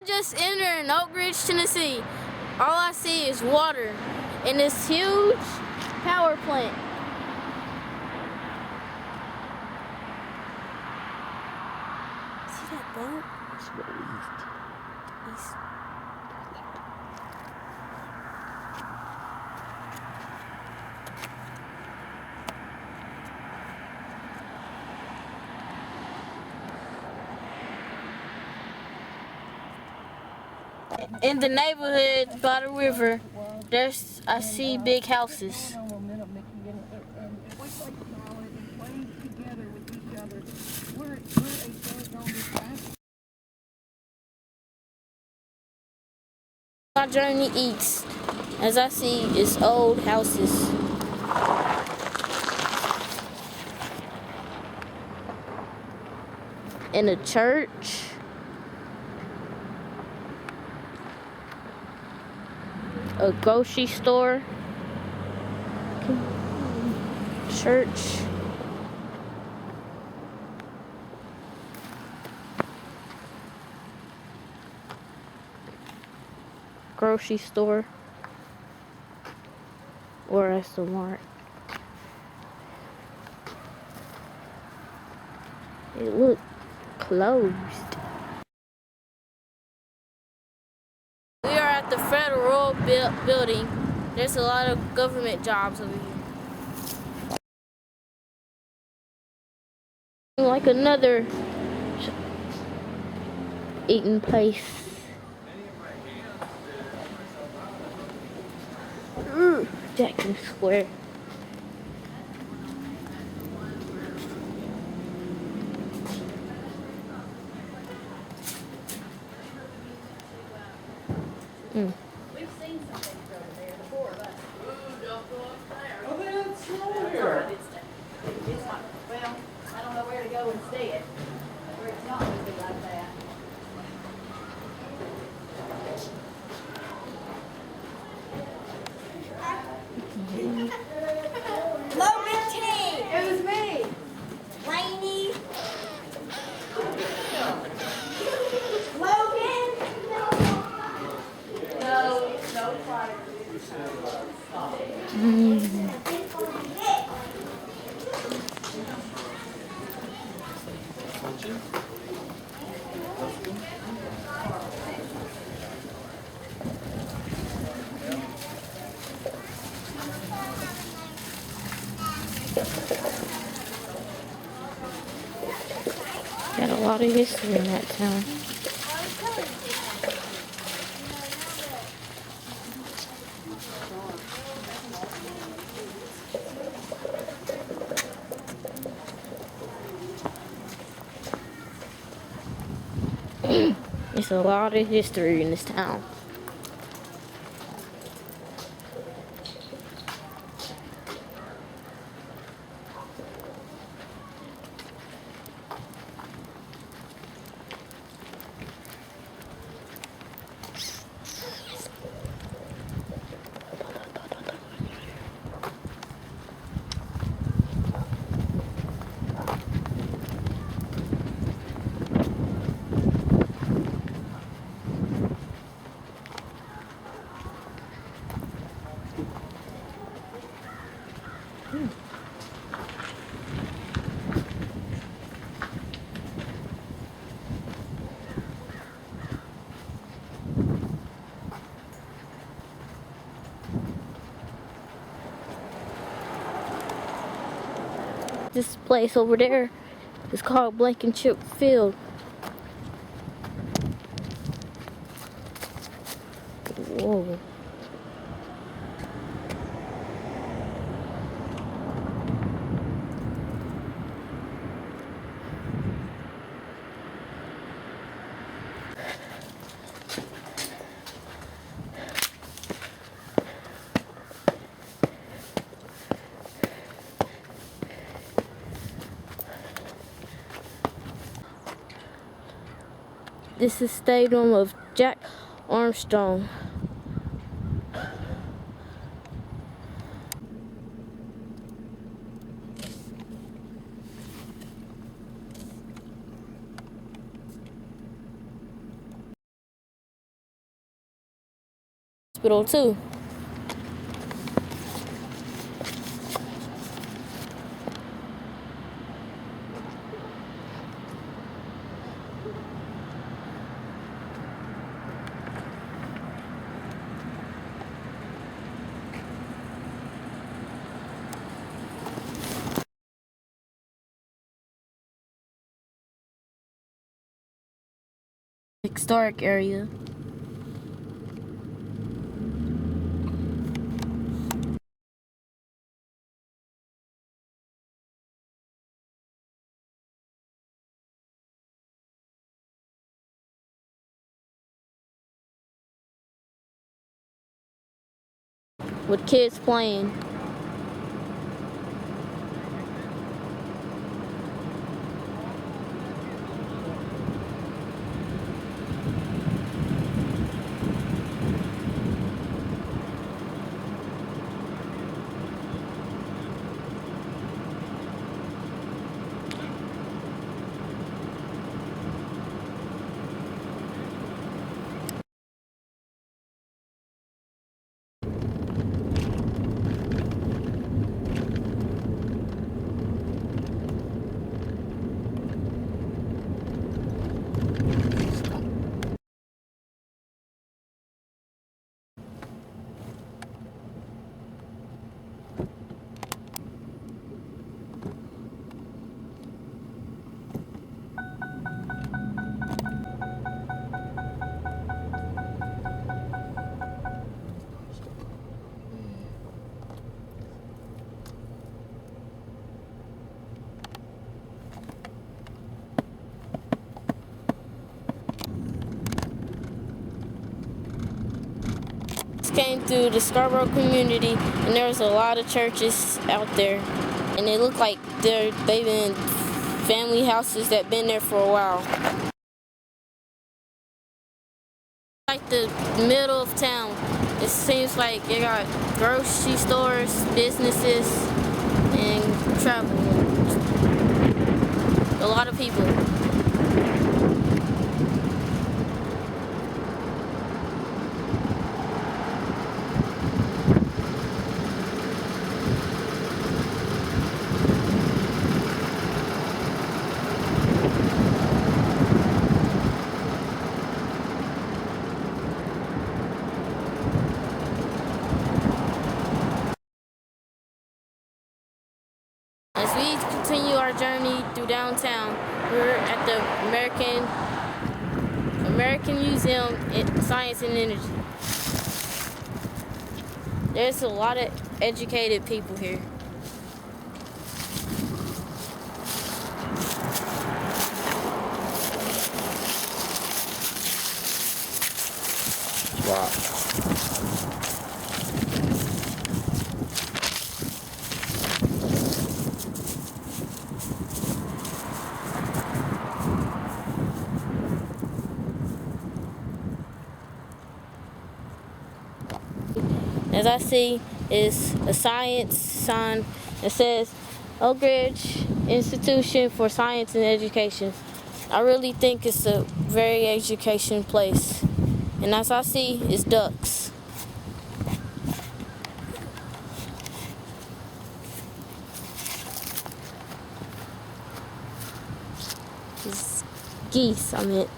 Just entering Oak Ridge, Tennessee. All I see is water and this huge power plant. See that boat? It's east. In the neighborhood by the river, I see big houses. My journey east, as I see, is old houses. In a church. A grocery store. Church. Grocery store. Or restaurant. It looked closed. We are at the federal building. There's a lot of government jobs over here. Like another eating place. Jackson Square. We've seen some things over there, the four of us. Ooh, don't go up there. Oh, that's It's here. all right, it's not, well, I don't know where to go instead, where it's not gonna be like that. Logan T. It was me. Lainey. Logan. No fire. Got a lot of history in that town. There's a lot of history in this town. This place over there is called Blank Chip Field. Whoa. This is stadium of Jack Armstrong. hospital too. Historic area. With kids playing. Came through the Scarborough community, and there was a lot of churches out there, and they look like they've been family houses that been there for a while. Like the middle of town, it seems like they got grocery stores, businesses, and travel. A lot of people. As we continue our journey through downtown, we're at the American Museum of Science and Energy. There's a lot of educated people here. Wow. As I see is a science sign that says Oak Ridge Institution for Science and Education. I really think it's a very education place. And as I see is ducks. It's geese, I meant.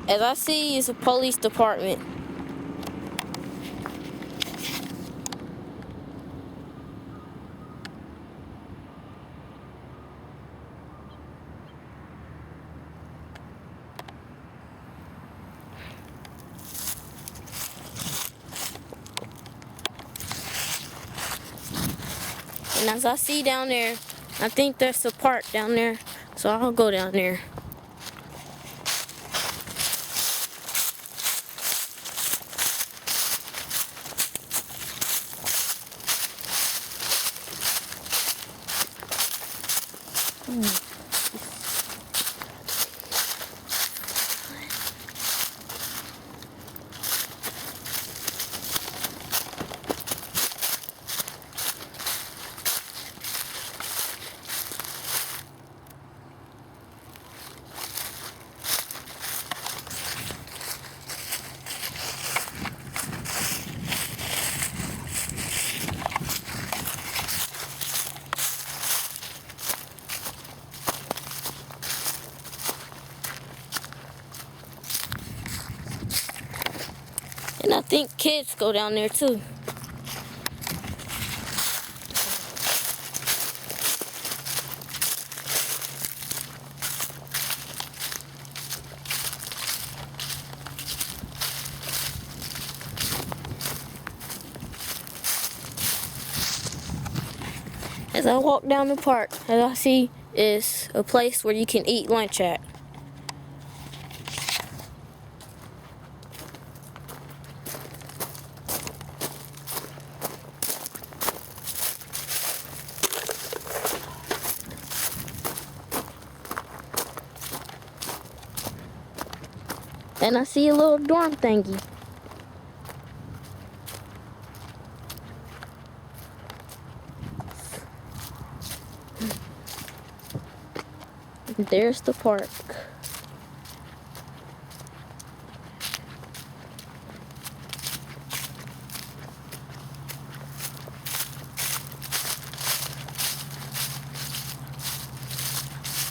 As I see is a police department. And as I see down there, I think there's a park down there, so I'll go down there. And I think kids go down there too. As I walk down the park, as I see is a place where you can eat lunch at. And I see a little dorm thingy. And there's the park.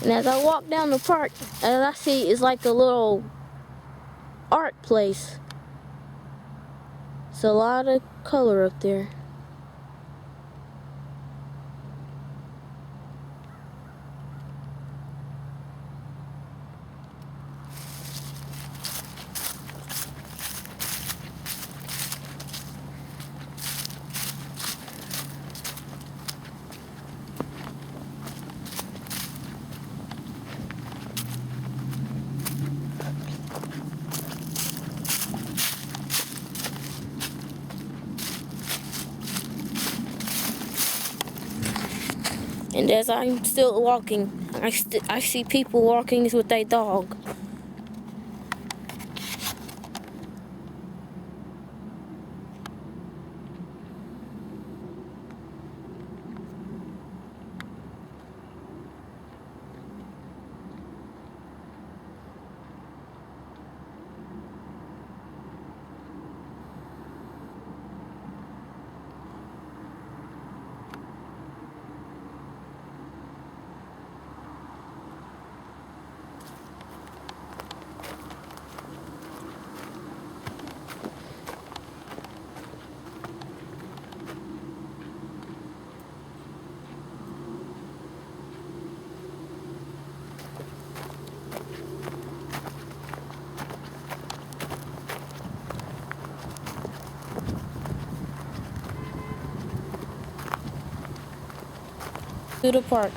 And as I walk down the park, as I see is like a little art place. It's a lot of color up there. And as I'm still walking, I see people walking with their dog. To the park,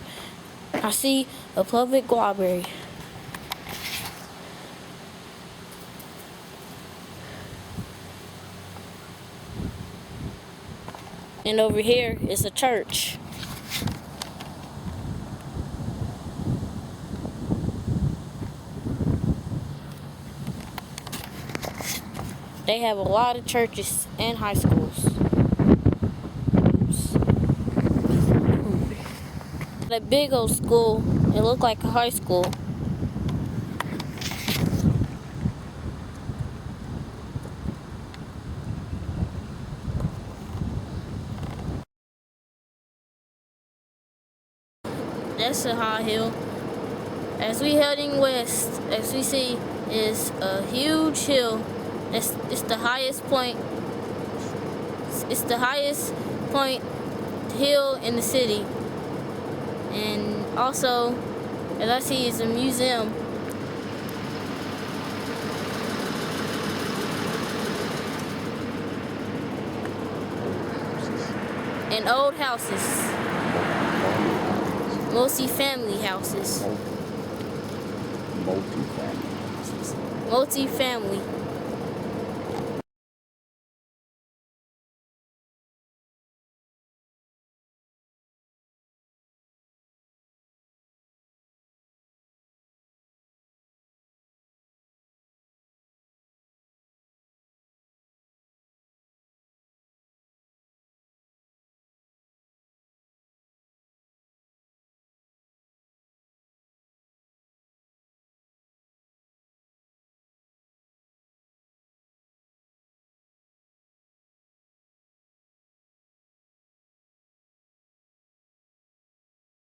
I see a public library. And over here is a church. They have a lot of churches and high schools. That big old school, it looked like a high school. That's a high hill. As we heading west, as we see, is a huge hill. It's the highest point. It's the highest point hill in the city. And also, as I see, is a museum. And old houses. Multi-family houses. Multi-family.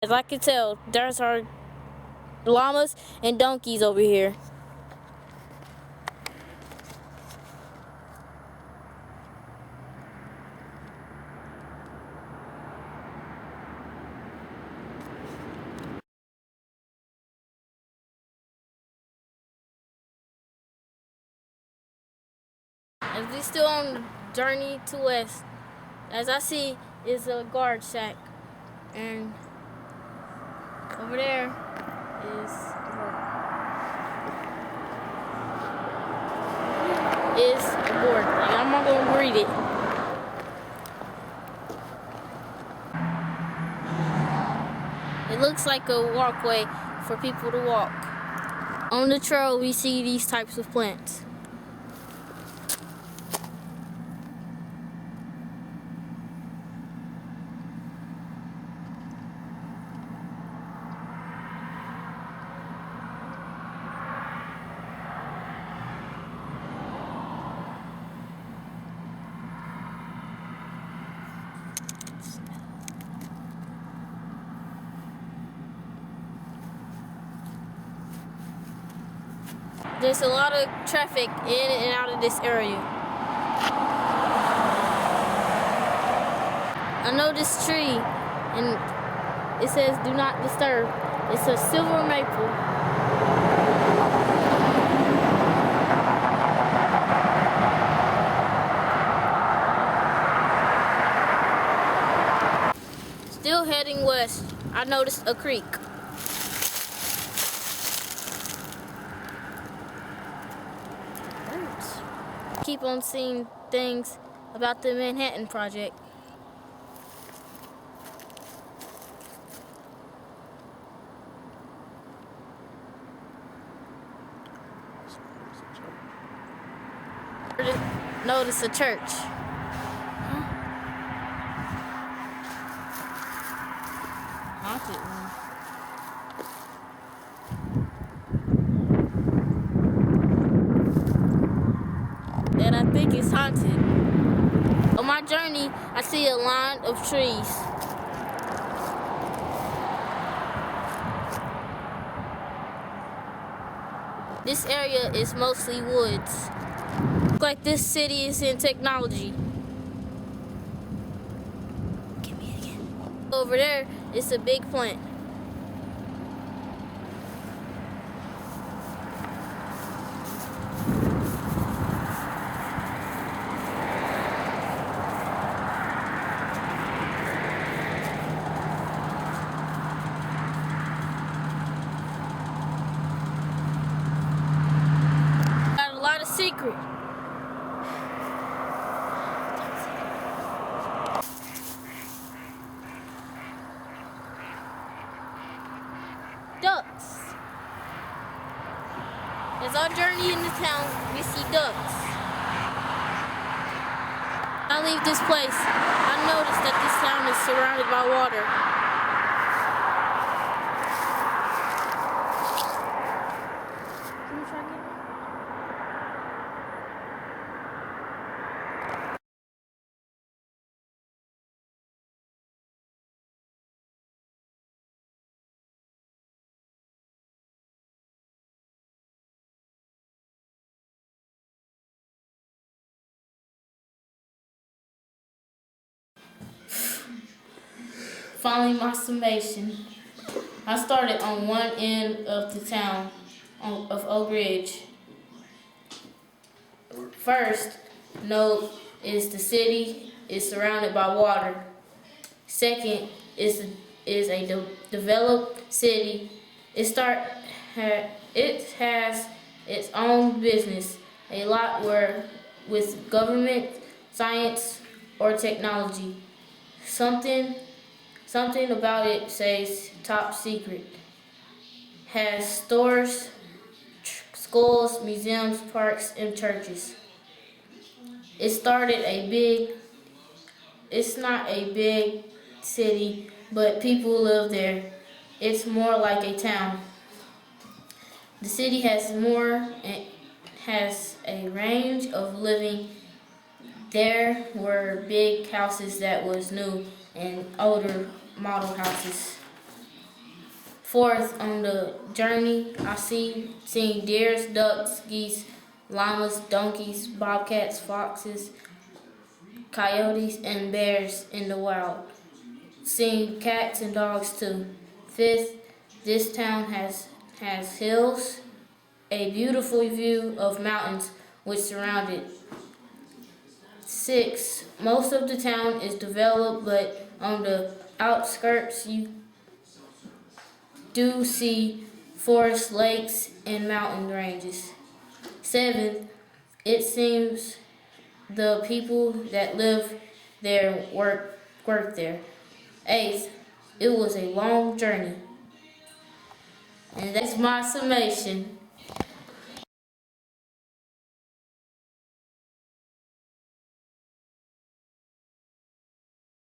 As I can tell, there's our llamas and donkeys over here. As we still on the journey to west, as I see is a guard shack, and over there is a board. Like, I'm not gonna read it. It looks like a walkway for people to walk. On the trail, we see these types of plants. There's a lot of traffic in and out of this area. I know this tree, and it says do not disturb. It's a silver maple. Still heading west, I noticed a creek. Keep on seeing things about the Manhattan Project. Notice a church. Haunted one. And I think it's haunted. On my journey, I see a line of trees. This area is mostly woods. Looks like this city is in technology. Give me it again. Over there is a big plant. Secret. Ducks. As our journey into town, we see ducks. I leave this place. I noticed that this town is surrounded by water. Can you try again? Finally, my summation. I started on one end of the town of Oak Ridge. First note is the city is surrounded by water. Second is a developed city. It has its own business, a lot where with government, science, or technology. Something about it says top secret. Has stores, schools, museums, parks, and churches. It's not a big city, but people live there. It's more like a town. The city has a range of living. There were big houses that was new and older model houses. Fourth, on the journey, I seeing deers, ducks, geese, llamas, donkeys, bobcats, foxes, coyotes, and bears in the wild. Seeing cats and dogs too. Fifth, this town has hills, a beautiful view of mountains which surround it. 6. Most of the town is developed, but on the outskirts you do see forests, lakes, and mountain ranges. 7. It seems the people that live there work there. 8. It was a long journey. And that's my summation.